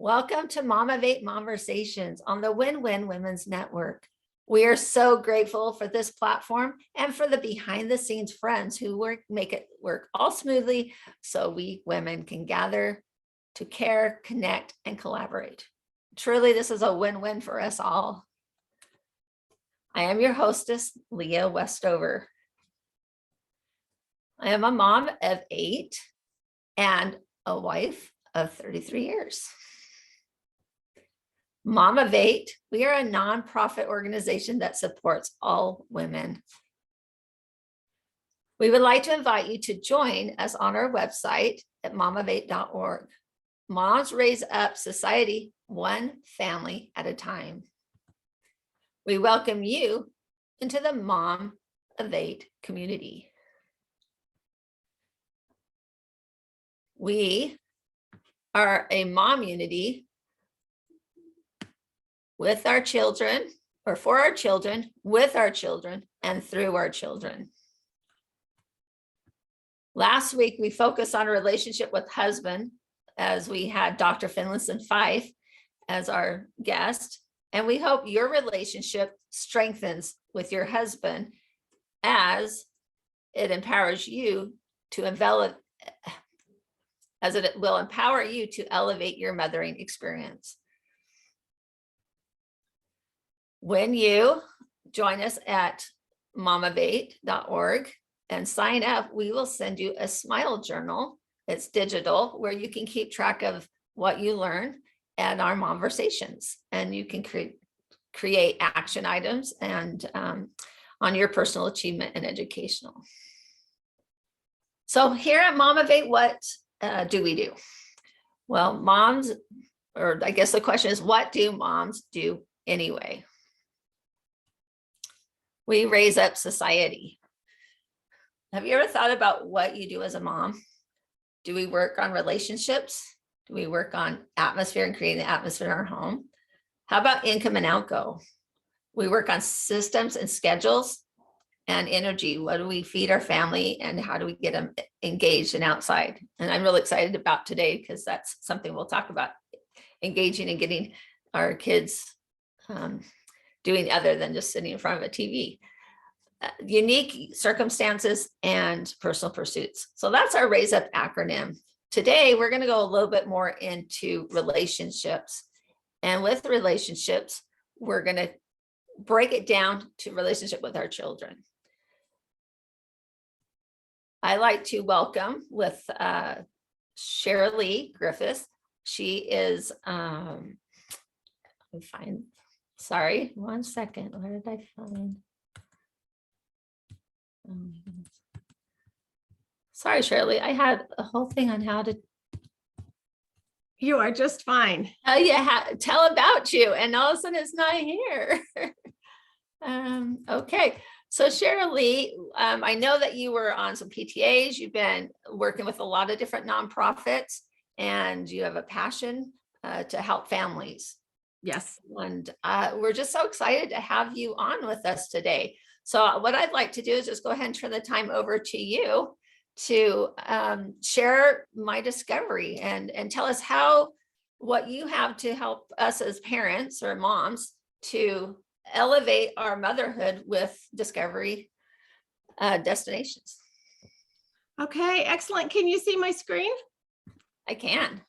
Welcome to Momivate Momversations on the Win-Win Women's Network. We are so grateful for this platform and for the behind the scenes friends who make it work all smoothly so we women can gather to care, connect, and collaborate. Truly, this is a win-win for us all. I am your hostess, Leigha Westover. I am a mom of 8 and a wife of 33 years. Momivate, we are a nonprofit organization that supports all women. We would like to invite you to join us on our website at momivate.org. Moms raise up society one family at a time. We welcome you into the Momivate community. We are a mom unity with our children, or for our children, with our children, and through our children. Last week, we focused on a relationship with husband as we had Dr. Finlayson Fife as our guest. And we hope your relationship strengthens with your husband as it empowers you to it will empower you to elevate your mothering experience. When you join us at momivate.org and sign up, we will send you a smile journal. It's digital, where you can keep track of what you learn at our Momversations, and you can create action items and on your personal achievement and educational. So here at Momivate, what do we do? Well, moms, or I guess the question is, what do moms do anyway? We raise up society. Have you ever thought about what you do as a mom? Do we work on relationships? Do we work on atmosphere and creating the atmosphere in our home? How about income and outgo? We work on systems and schedules and energy. What do we feed our family and how do we get them engaged and outside? And I'm really excited about today because that's something we'll talk about, engaging and getting our kids doing other than just sitting in front of a TV. Unique circumstances and personal pursuits. So that's our Raise Up acronym. Today, we're going to go a little bit more into relationships. And with relationships, we're going to break it down to relationship with our children. I like to welcome with Sharilee Griffiths. She is, sorry, one second. Where did I find? Oh my goodness. Sorry, Sharilee. I had a whole thing on how to. You are just fine. Tell about you, and all of a sudden it's not here. Okay, so Sharilee, I know that you were on some PTAs. You've been working with a lot of different nonprofits, and you have a passion to help families. Yes. And we're just so excited to have you on with us today. So what I'd like to do is just go ahead and turn the time over to you to share my discovery and tell us what you have to help us as parents or moms to elevate our motherhood with discovery destinations. Okay, excellent. Can you see my screen? I can.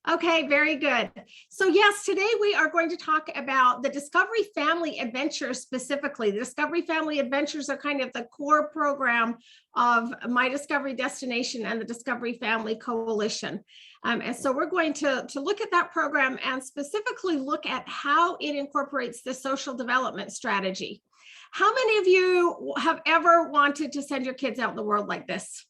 Okay, very good. So yes, today we are going to talk about the Discovery Family Adventures specifically. The Discovery Family Adventures are kind of the core program of My Discovery Destination and the Discovery Family Coalition. And so we're going to look at that program and specifically look at how it incorporates the social development strategy. How many of you have ever wanted to send your kids out in the world like this?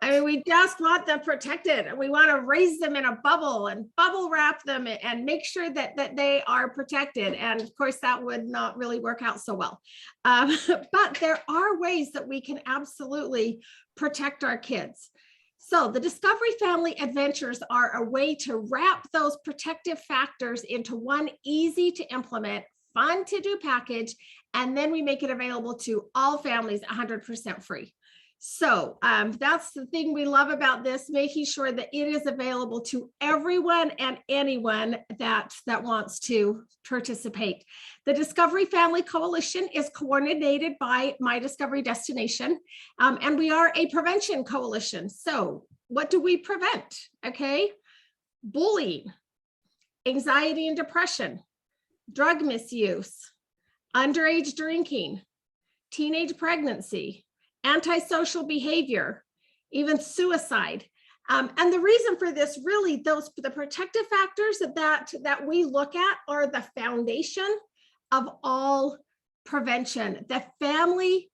I mean, we just want them protected and we want to raise them in a bubble and bubble wrap them and make sure that they are protected. And of course, that would not really work out so well. But there are ways that we can absolutely protect our kids. So the Discovery Family Adventures are a way to wrap those protective factors into one easy to implement, fun to do package, and then we make it available to all families 100% free. So that's the thing we love about this, making sure that it is available to everyone and anyone that wants to participate. The Discovery Family Coalition is coordinated by My Discovery Destination, and we are a prevention coalition. So what do we prevent? Okay, bullying, anxiety and depression, drug misuse, underage drinking, teenage pregnancy, antisocial behavior, even suicide. And the reason for this, really, the protective factors that we look at are the foundation of all prevention. The family,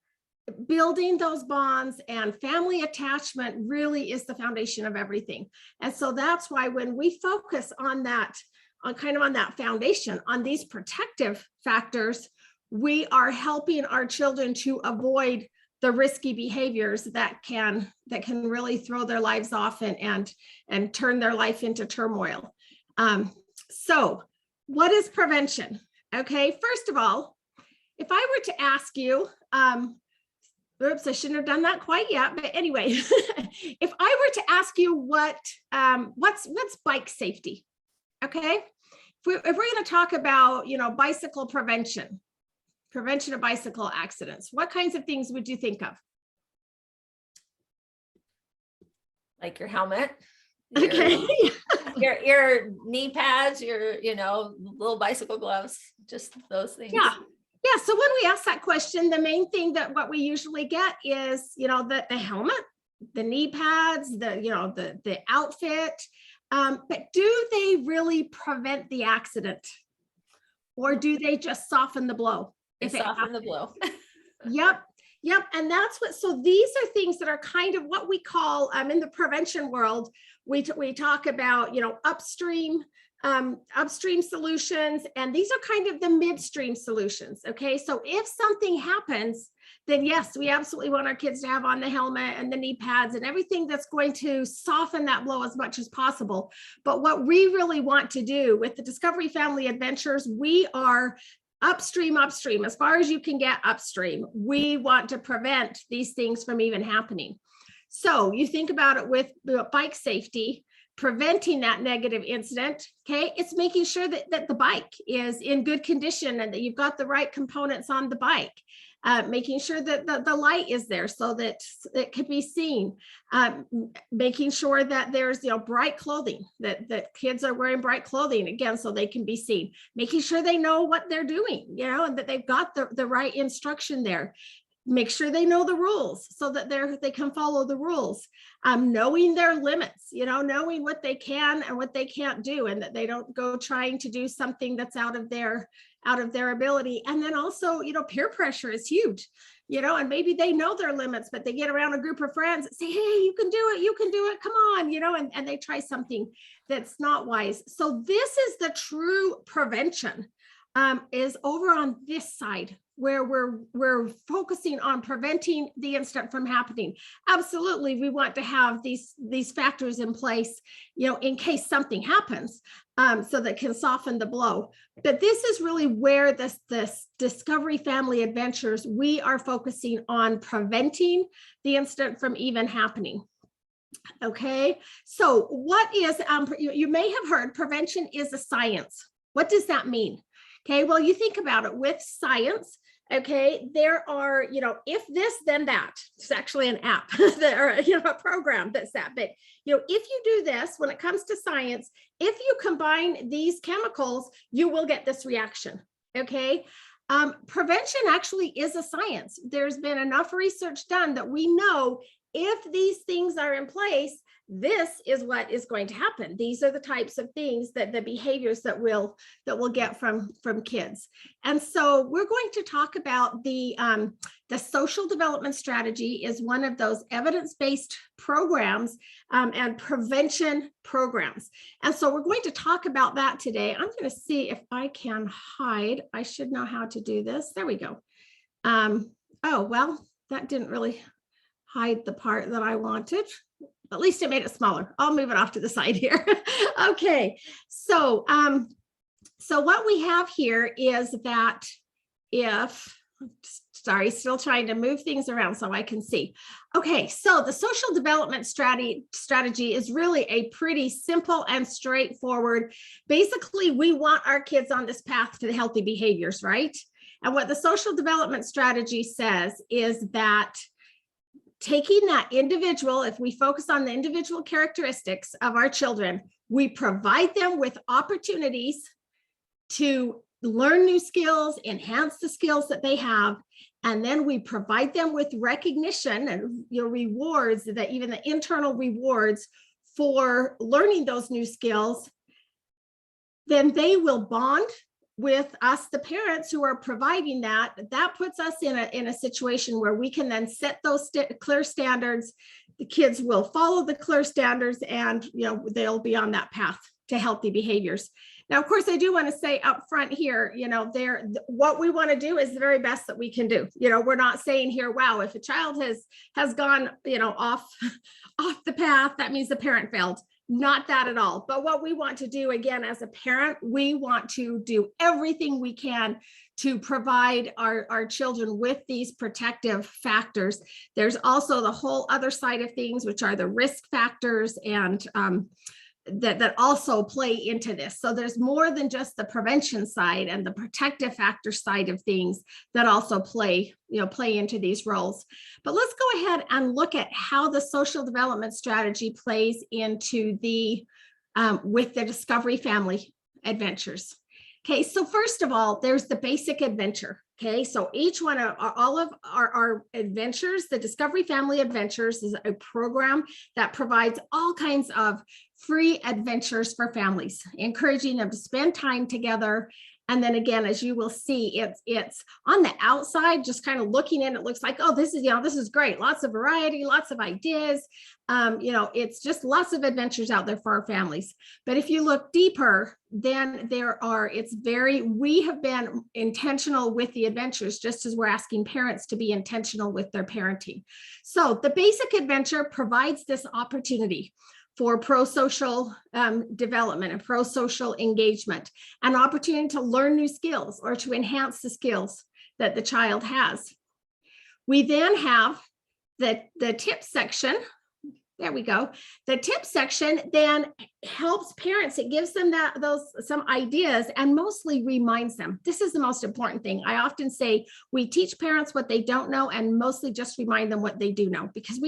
building those bonds and family attachment really is the foundation of everything. And so that's why when we focus on that, on that foundation, on these protective factors, we are helping our children to avoid the risky behaviors that can really throw their lives off and turn their life into turmoil. So what is prevention? Okay, first of all, if I were to ask you, oops, I shouldn't have done that quite yet, but anyway, if I were to ask you what's bike safety? Okay, if we're going to talk about, bicycle prevention of bicycle accidents, what kinds of things would you think of? Like your helmet, Okay. your knee pads, your little bicycle gloves, just those things. Yeah. So when we ask that question, the main thing that what we usually get is the helmet, the knee pads, the outfit, but do they really prevent the accident, or do they just soften the blow? Soften the blow. Yep. And that's so these are things that are kind of what we call in the prevention world, we talk about, upstream solutions, and these are kind of the midstream solutions. Okay. So if something happens, then yes, we absolutely want our kids to have on the helmet and the knee pads and everything that's going to soften that blow as much as possible. But what we really want to do with the Discovery Family Adventures, we are upstream, as far as you can get upstream. We want to prevent these things from even happening. So you think about it with bike safety, preventing that negative incident. Okay, it's making sure that the bike is in good condition and that you've got the right components on the bike. Making sure that the light is there so that it can be seen, making sure that there's bright clothing, that kids are wearing bright clothing, again, so they can be seen, making sure they know what they're doing, and that they've got the right instruction there. Make sure they know the rules so that they can follow the rules, knowing their limits, knowing what they can and what they can't do, and that they don't go trying to do something that's out of their ability. And then also, peer pressure is huge, and maybe they know their limits, but they get around a group of friends that say, hey, you can do it, come on, and they try something that's not wise. So this is the true prevention, is over on this side, where we're focusing on preventing the incident from happening. Absolutely, we want to have these factors in place, in case something happens, so that can soften the blow. But this is really where this Discovery Family Adventures, we are focusing on preventing the incident from even happening. Okay, so what is, you may have heard prevention is a science. What does that mean? Okay, well, you think about it with science. Okay, there are, if this, then that. It's actually an app or a program that's that. But if you do this, when it comes to science, if you combine these chemicals, you will get this reaction. Okay, prevention actually is a science. There's been enough research done that we know if these things are in place, this is what is going to happen. These are the types of things, that the behaviors that we'll get from kids. And so we're going to talk about the social development strategy is one of those evidence-based programs and prevention programs. And so we're going to talk about that today. I'm going to see if I can hide. I should know how to do this. There we go. Oh, well, that didn't really hide the part that I wanted. At least it made it smaller. I'll move it off to the side here. Okay, so what we have here is that if, just Sorry, still trying to move things around so I can see. Okay, so the social development strategy is really a pretty simple and straightforward. Basically, we want our kids on this path to healthy behaviors, right? And what the social development strategy says is that taking that individual, if we focus on the individual characteristics of our children, we provide them with opportunities to learn new skills, enhance the skills that they have, and then we provide them with recognition and rewards, that even the internal rewards for learning those new skills. Then they will bond with us, the parents who are providing that. That puts us in a situation where we can then set those clear standards. The kids will follow the clear standards, and they'll be on that path to healthy behaviors. Now, of course, I do want to say up front here, what we want to do is the very best that we can do. We're not saying here, wow, if a child has gone, off the path, that means the parent failed. Not that at all. But what we want to do, again, as a parent, we want to do everything we can to provide our children with these protective factors. There's also the whole other side of things, which are the risk factors, and that also play into this. So there's more than just the prevention side and the protective factor side of things that also play into these roles. But let's go ahead and look at how the social development strategy plays into with the Discovery Family Adventures. Okay, so first of all, there's the basic adventure. Okay, so each one of all of our adventures, the Discovery Family Adventures, is a program that provides all kinds of free adventures for families, encouraging them to spend time together. And then again, as you will see, it's on the outside, just kind of looking in, it looks like, oh, this is great. Lots of variety, lots of ideas. It's just lots of adventures out there for our families. But if you look deeper, then we have been intentional with the adventures, just as we're asking parents to be intentional with their parenting. So the basic adventure provides this opportunity for pro-social development and pro-social engagement, an opportunity to learn new skills or to enhance the skills that the child has. We then have the tips section. There we go. The tip section then helps parents. It gives them some ideas and mostly reminds them. This is the most important thing. I often say we teach parents what they don't know and mostly just remind them what they do know, because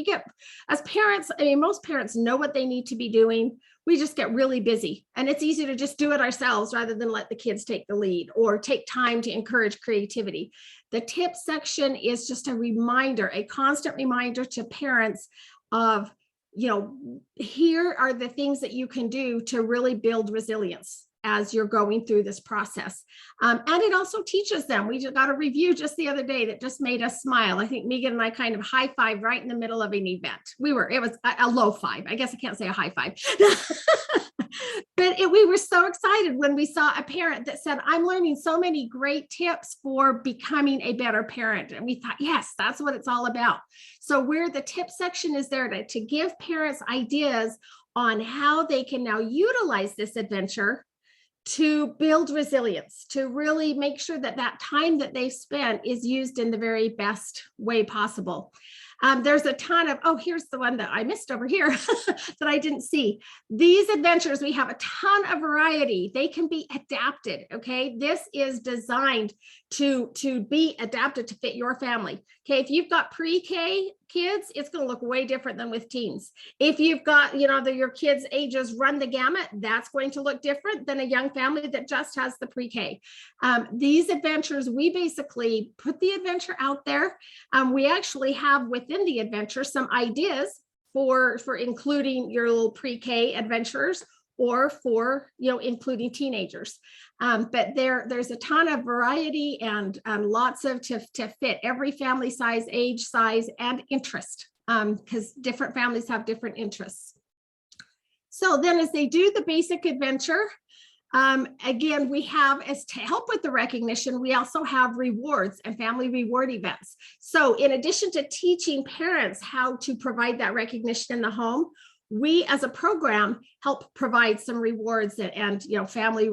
as parents, most parents know what they need to be doing. We just get really busy, and it's easy to just do it ourselves rather than let the kids take the lead or take time to encourage creativity. The tip section is just a reminder, a constant reminder to parents of, here are the things that you can do to really build resilience as you're going through this process. And it also teaches them. We just got a review just the other day that just made us smile. I think Megan and I kind of high five right in the middle of an event. It was a low five. I guess I can't say a high five. But we were so excited when we saw a parent that said, I'm learning so many great tips for becoming a better parent. And we thought, yes, that's what it's all about. So where the tip section is there to give parents ideas on how they can now utilize this adventure to build resilience, to really make sure that time that they've spent is used in the very best way possible. There's a ton of, here's the one that I missed over here that I didn't see. These adventures, we have a ton of variety. They can be adapted, okay? This is designed to be adapted to fit your family. Okay, if you've got pre-K kids, it's going to look way different than with teens. If you've got, your kids' ages run the gamut, that's going to look different than a young family that just has the pre-K. These adventures, we basically put the adventure out there. We actually have within the adventure some ideas for including your little pre-K adventurers, or for including teenagers. But there's a ton of variety and lots of to fit every family size, age, size, and interest, because different families have different interests. So then as they do the basic adventure, again, we have, as to help with the recognition, we also have rewards and family reward events. So in addition to teaching parents how to provide that recognition in the home, we as a program help provide some rewards and family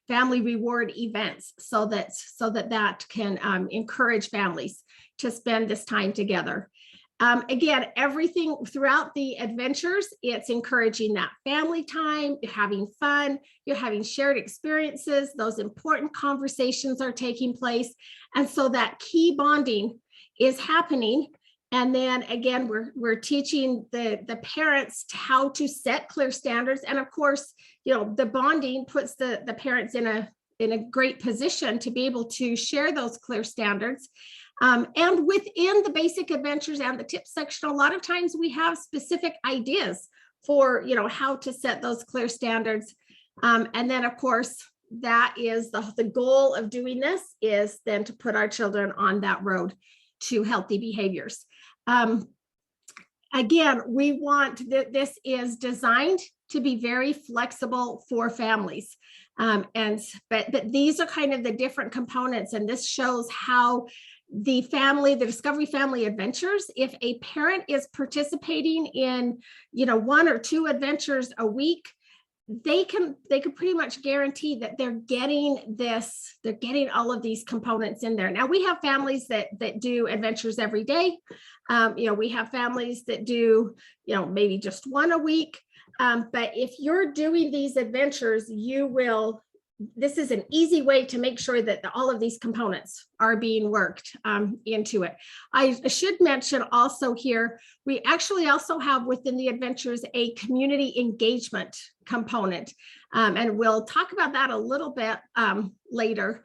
family reward events so that can encourage families to spend this time together. Again, everything throughout the adventures, it's encouraging that family time, you're having fun, you're having shared experiences, those important conversations are taking place. And so that key bonding is happening. And then again, we're teaching the parents how to set clear standards. And of course, the bonding puts the parents in a great position to be able to share those clear standards. And within the basic adventures and the tips section, a lot of times we have specific ideas for, how to set those clear standards. And then of course, that is the goal of doing this, is then to put our children on that road to healthy behaviors. Again, we want this is designed to be very flexible for families. But these are kind of the different components, and this shows how the Discovery Family Adventures, if a parent is participating in, 1 or 2 adventures a week, they can pretty much guarantee that they're getting all of these components in there. Now we have families that do adventures every day. We have families that do, maybe just 1 a week. But if you're doing these adventures, this is an easy way to make sure that all of these components are being worked into it. I should mention also here, we actually also have within the adventures a community engagement component. And we'll talk about that a little bit later.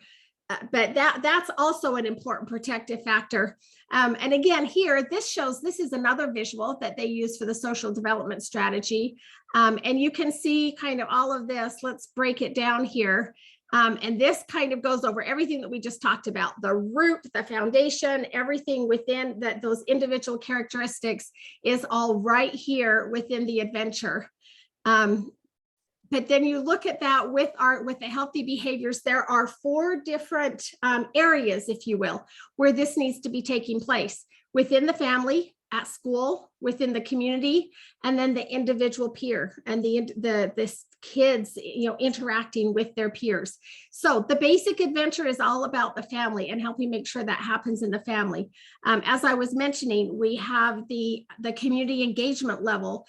But that's also an important protective factor. And again, here, this is another visual that they use for the social development strategy. And you can see kind of all of this. Let's break it down here. And this kind of goes over everything that we just talked about, the root, the foundation, everything within those individual characteristics is all right here within the adventure. But then you look at that with the healthy behaviors, there are 4 different areas, if you will, where this needs to be taking place: within the family, at school, within the community, and then the individual peer and the kids, interacting with their peers. So the basic adventure is all about the family and helping make sure that happens in the family. As I was mentioning, we have the community engagement level.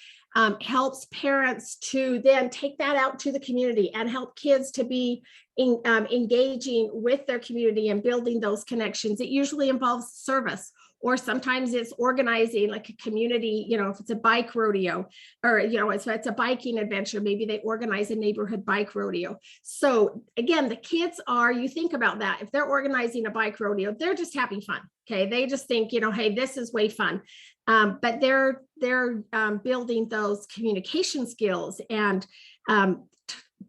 Helps parents to then take that out to the community and help kids to be engaging with their community and building those connections. It usually involves service, or sometimes it's organizing like a community, if it's a bike rodeo, or, if it's a biking adventure, maybe they organize a neighborhood bike rodeo. So again, the kids you think about that, if they're organizing a bike rodeo, they're just having fun. Okay. They just think, hey, this is way fun. But they're building those communication skills and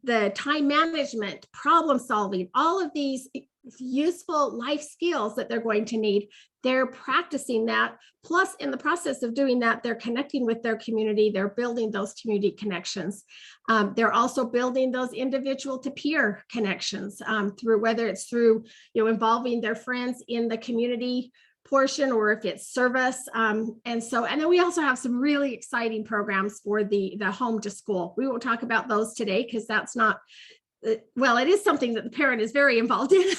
the time management, problem solving, all of these useful life skills that they're going to need. They're practicing that. Plus, in the process of doing that, they're connecting with their community. They're building those community connections. They're also building those individual to peer connections through, whether it's through, involving their friends in the community portion, or if it's service. And then we also have some really exciting programs for the home to school. We won't talk about those today because that's not, well, it is something that the parent is very involved in.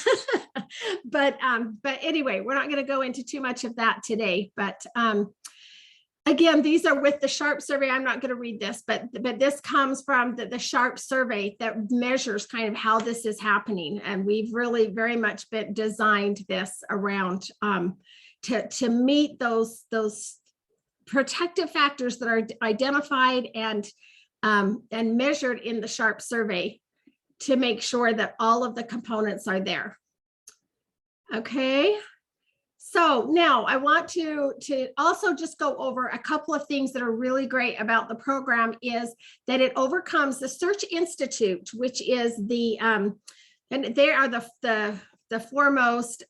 But anyway, we're not going to go into too much of that today. But again, these are with the SHARP survey. I'm not going to read this, but this comes from the SHARP survey that measures kind of how this is happening. And we've really very much designed this around to meet those protective factors that are identified and measured in the SHARP survey to make sure that all of the components are there. Okay. So now I want to also just go over a couple of things that are really great about the program, is that it overcomes the Search Institute, which is and they are the foremost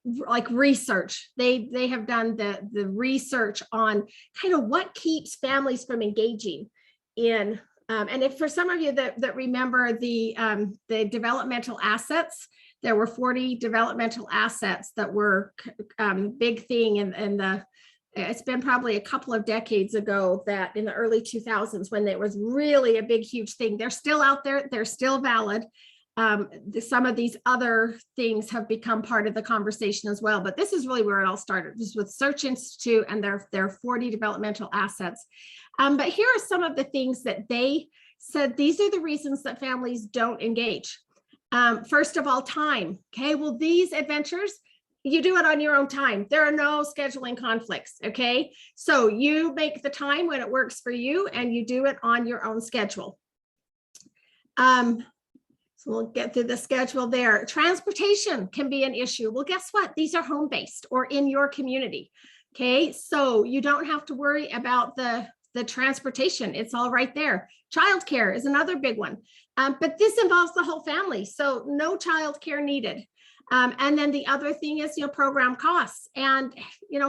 like research. They have done the research on kind of what keeps families from engaging in. And if for some of you that remember the developmental assets, there were 40 developmental assets that were big thing in it's been probably a couple of decades ago, that in the early 2000s, when it was really a big, huge thing. They're still out there. They're still valid. some of these other things have become part of the conversation as well. But this is really where it all started. This is with Search Institute and their 40 developmental assets. But here are some of the things that they said, these are the reasons that families don't engage. First of all, time. Okay, well, these adventures, you do it on your own time. There are no scheduling conflicts. Okay, so you make the time when it works for you and you do it on your own schedule. So we'll get through the schedule there. Transportation can be an issue. Well, guess what? These are home-based or in your community. Okay, so you don't have to worry about the transportation. It's all right there. Childcare is another big one. But this involves the whole family, so no childcare needed. And then the other thing is, program costs, and,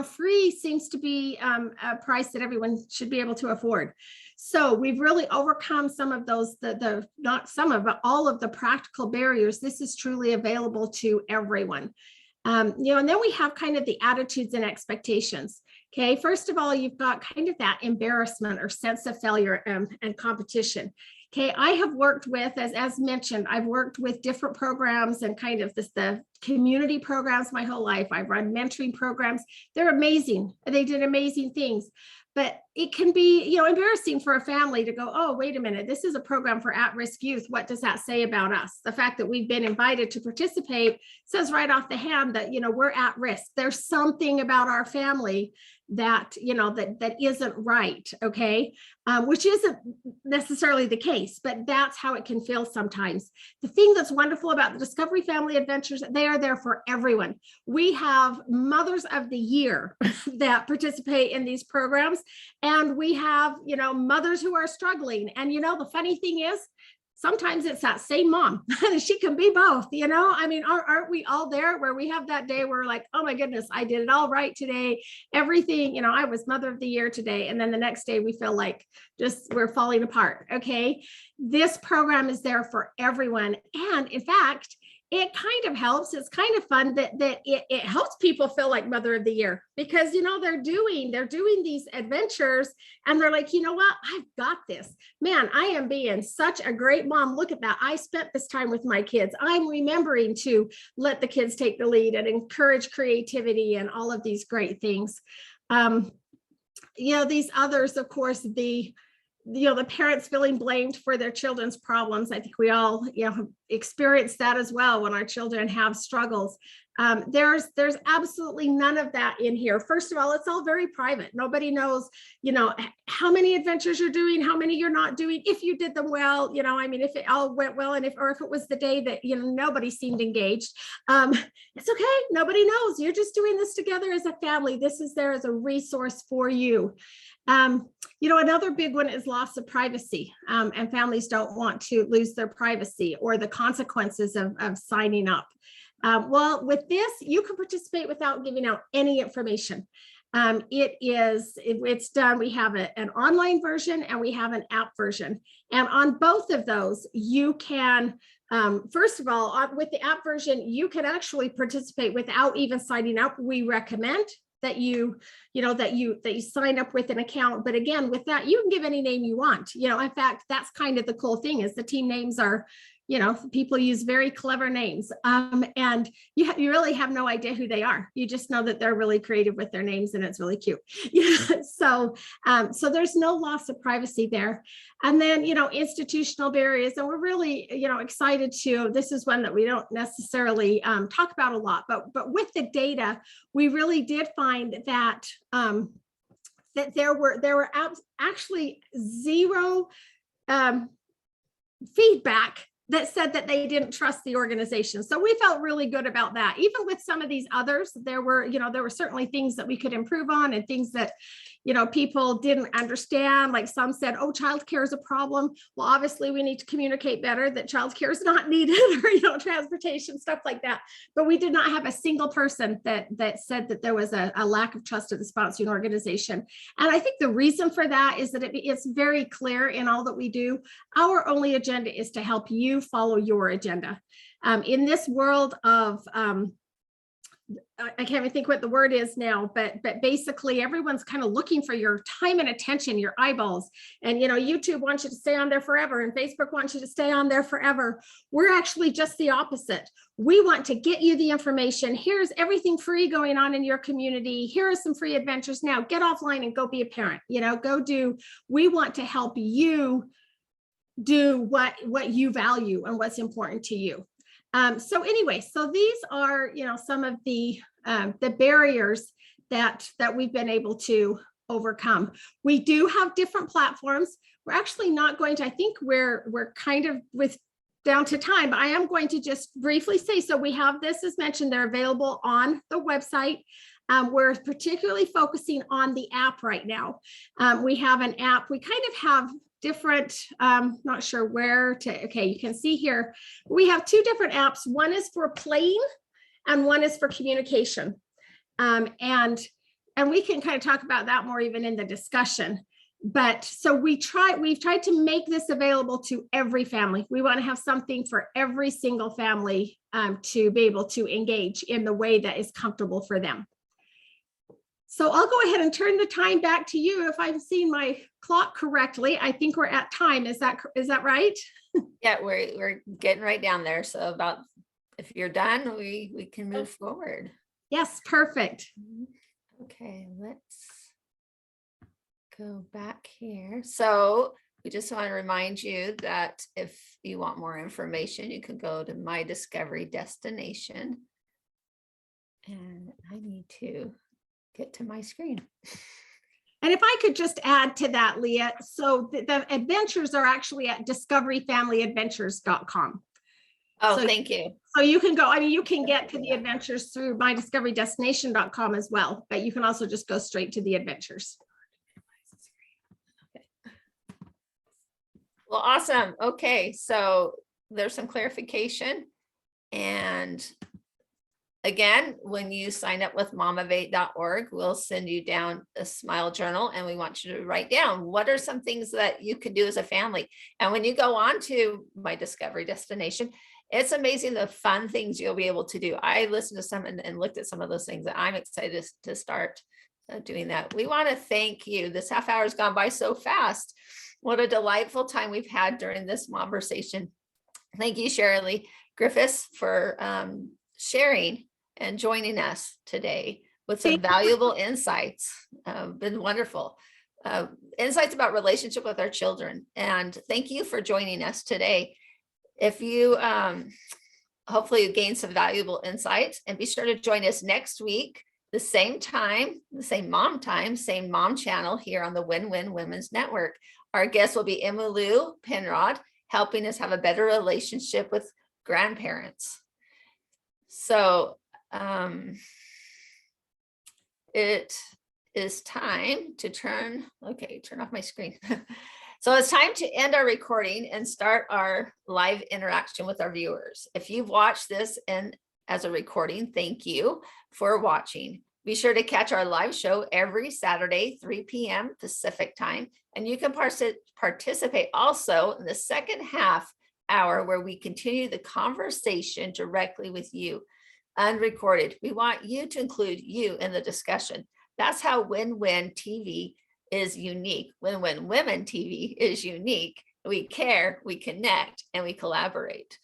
free seems to be a price that everyone should be able to afford. So we've really overcome some of those, not some of, but all of the practical barriers. This is truly available to everyone. And then we have kind of the attitudes and expectations. Okay, first of all, you've got kind of that embarrassment or sense of failure and competition. Okay, I have worked with, as mentioned, I've worked with different programs and kind of the community programs my whole life. I've run mentoring programs. They're amazing. They did amazing things. But it can be, embarrassing for a family to go, oh, wait a minute, this is a program for at-risk youth. What does that say about us? The fact that we've been invited to participate says right off the hand that, we're at risk. There's something about our family that, that isn't right, okay? Which isn't necessarily the case, but that's how it can feel sometimes. The thing that's wonderful about the Discovery Family Adventures, they are there for everyone. We have Mothers of the Year that participate in these programs, and we have, mothers who are struggling. And, the funny thing is, sometimes it's that same mom. She can be both, aren't we all there where we have that day where we're like, oh my goodness, I did it all right today. Everything, I was Mother of the Year today. And then the next day we feel like we're falling apart. Okay. This program is there for everyone. And in fact, it kind of helps. It's kind of fun that it helps people feel like Mother of the Year, because, they're doing these adventures and they're like, you know what, I've got this, man, I am being such a great mom. Look at that. I spent this time with my kids. I'm remembering to let the kids take the lead and encourage creativity and all of these great things. These others, of course, the parents feeling blamed for their children's problems. I think we all, experience that as well when our children have struggles. There's absolutely none of that in here. First of all, it's all very private. Nobody knows, how many adventures you're doing, how many you're not doing, if you did them well, if it all went well, and if it was the day that, nobody seemed engaged. It's okay. Nobody knows. You're just doing this together as a family. This is there as a resource for you. Another big one is loss of privacy, and families don't want to lose their privacy or the consequences of signing up. Well, with this, you can participate without giving out any information. It's done. We have an online version and we have an app version. And on both of those, you can, first of all, with the app version, you can actually participate without even signing up. We recommend that you sign up with an account. But again, with that, you can give any name you want. In fact, that's kind of the cool thing, is the team names are, people use very clever names, and you really have no idea who they are. You just know that they're really creative with their names and it's really cute. So there's no loss of privacy there. And then, institutional barriers, and we're really, excited this is one that we don't necessarily talk about a lot, but with the data, we really did find that that there were actually zero feedback that said that they didn't trust the organization. So we felt really good about that. Even with some of these others, there were certainly things that we could improve on, and things that, people didn't understand. Like some said, oh, childcare is a problem. Well, obviously we need to communicate better that childcare is not needed, or, transportation, stuff like that. But we did not have a single person that said that there was a lack of trust of the sponsoring organization. And I think the reason for that is that it's very clear in all that we do. Our only agenda is to help you follow your agenda. In this world of I can't even think what the word is now, but basically everyone's kind of looking for your time and attention, your eyeballs. And YouTube wants you to stay on there forever, and Facebook wants you to stay on there forever. We're actually just the opposite. We want to get you the information. Here's everything free going on in your community. Here are some free adventures. Now get offline and go be a parent. We want to help you do what you value and what's important to you. So anyway, so these are, some of the barriers that we've been able to overcome. We do have different platforms. We're actually not going to, I think we're kind of down to time, but I am going to just briefly say, so we have this, as mentioned, they're available on the website. We're particularly focusing on the app right now. We have an app. We kind of have different, not sure where to, okay, you can see here, we have two different apps. One is for playing and one is for communication. And we can kind of talk about that more even in the discussion. But so we've tried to make this available to every family. We want to have something for every single family to be able to engage in the way that is comfortable for them. So I'll go ahead and turn the time back to you. If I've seen my clock correctly, I think we're at time. Is that right? Yeah, we're getting right down there. So about, if you're done, we can move forward. Yes, perfect. Okay, let's go back here. So we just want to remind you that if you want more information, you can go to My Discovery Destination. And I need to get to my screen. And if I could just add to that, Leigha, so the adventures are actually at discoveryfamilyadventures.com. Oh, so, thank you. So you can go, you can get to the adventures through mydiscoverydestination.com as well, but you can also just go straight to the adventures. Okay. Well, awesome. Okay, so there's some clarification. And again, when you sign up with momivate.org, we'll send you down a smile journal, and we want you to write down what are some things that you can do as a family. And when you go on to My Discovery Destination, it's amazing the fun things you'll be able to do. I listened to some and looked at some of those things that I'm excited to start doing that. We want to thank you. This half hour has gone by so fast. What a delightful time we've had during this Momversation. Thank you, Sharilee Griffiths, for sharing and joining us today with some valuable insights. Been wonderful. Insights about relationship with our children. And thank you for joining us today. If you hopefully you gained some valuable insights, and be sure to join us next week, the same time, the same mom time, same mom channel here on the Win-Win Women's Network. Our guest will be Emmylou Penrod, helping us have a better relationship with grandparents. So it is time to turn off my screen. So it's time to end our recording and start our live interaction with our viewers. If you've watched this as a recording, thank you for watching. Be sure to catch our live show every Saturday, 3 p.m. Pacific time. And you can participate also in the second half hour, where we continue the conversation directly with you, unrecorded. We want you to include you in the discussion. That's how Win-Win TV is unique. Win-Win Women TV is unique. We care, we connect, and we collaborate.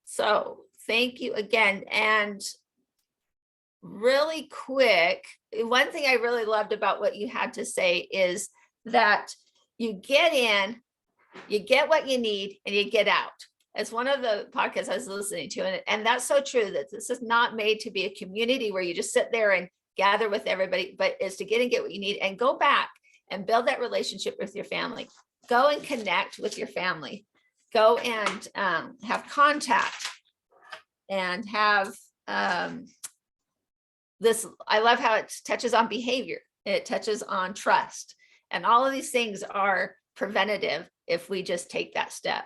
So thank you again. And really quick, one thing I really loved about what you had to say is that you get in, you get what you need, and you get out. It's one of the podcasts I was listening to, and that's so true, that this is not made to be a community where you just sit there and gather with everybody, but is to get what you need and go back and build that relationship with your family. Go and connect with your family. Go and have contact and have this. I love how it touches on behavior. It touches on trust. And all of these things are preventative if we just take that step.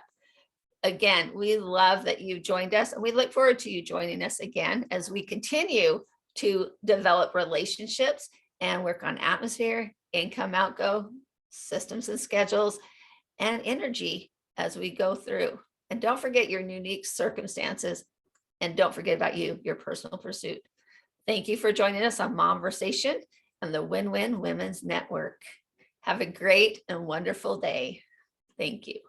Again, we love that you've joined us, and we look forward to you joining us again as we continue to develop relationships and work on atmosphere, income, outgo, systems and schedules, and energy as we go through. And don't forget your unique circumstances. And don't forget about you, your personal pursuit. Thank you for joining us on Momversation and the Win-Win Women's Network. Have a great and wonderful day. Thank you.